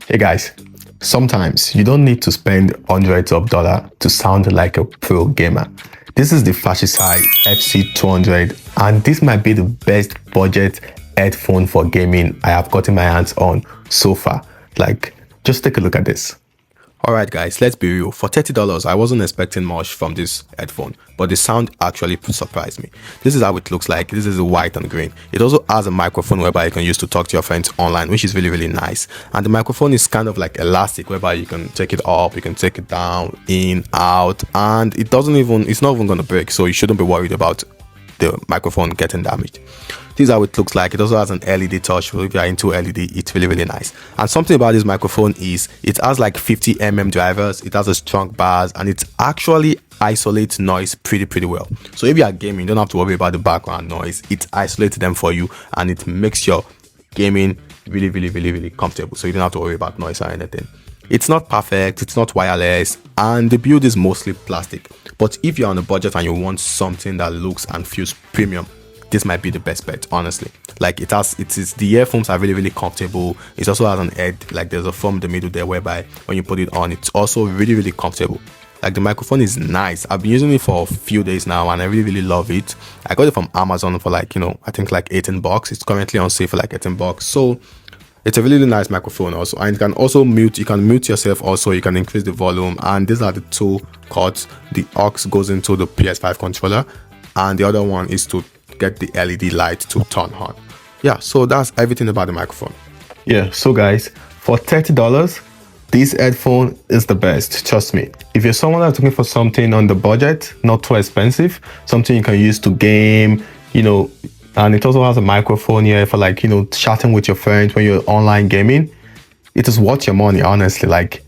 Hey guys, sometimes you don't need to spend hundreds of dollars to sound like a pro gamer. This is the Fachixy FC200 and this might be the best budget headphone for gaming I have gotten my hands on so far. Just take a look at this. Alright guys, let's be real. For $30, I wasn't expecting much from this headphone, but the sound actually surprised me. This is how it looks like. This is white and green. It also has a microphone whereby you can use to talk to your friends online, which is really nice. And the microphone is kind of like elastic, whereby you can take it up, you can take it down, in, out, and it's not even going to break, so you shouldn't be worried about the microphone getting damaged. This is how it looks like. It also has an LED touch, so if you're into LED, it's really nice. And something about this microphone is it has like 50mm drivers, it has a strong bass, and it actually isolates noise pretty well. So if you are gaming, you don't have to worry about the background noise. It isolates them for you and it makes your gaming really comfortable, so you don't have to worry about noise or anything. It's not perfect, it's not wireless, and the build is mostly plastic. But if you're on a budget and you want something that looks and feels premium, this might be the best bet, honestly. The earphones are really comfortable. It also has an head, like there's a foam in the middle there whereby when you put it on, it's also really comfortable. Like the microphone is nice. I've been using it for a few days now and I really love it. I got it from Amazon for I think like $18. It's currently on sale for like $18. So it's a really nice microphone also, and you can mute yourself also, you can increase the volume, and these are the two cords. The aux goes into the PS5 controller and the other one is to get the LED light to turn on. Yeah, so that's everything about the microphone. Yeah, so guys, for $30, this headphone is the best, trust me. If you're someone that's looking for something on the budget, not too expensive, something you can use to game, and it also has a microphone here for chatting with your friends when you're online gaming. It is worth your money, honestly. And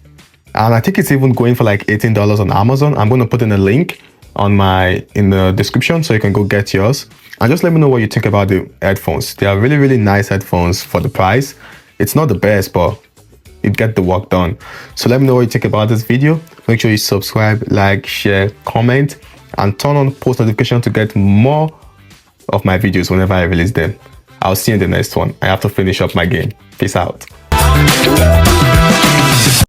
I think it's even going for like $18 on Amazon. I'm going to put in a link in the description so you can go get yours. And just let me know what you think about the headphones. They are really nice headphones for the price. It's not the best, but it gets the work done. So let me know what you think about this video. Make sure you subscribe, like, share, comment, and turn on post notification to get more of my videos whenever I release them. I'll see you in the next one. I have to finish up my game. Peace out.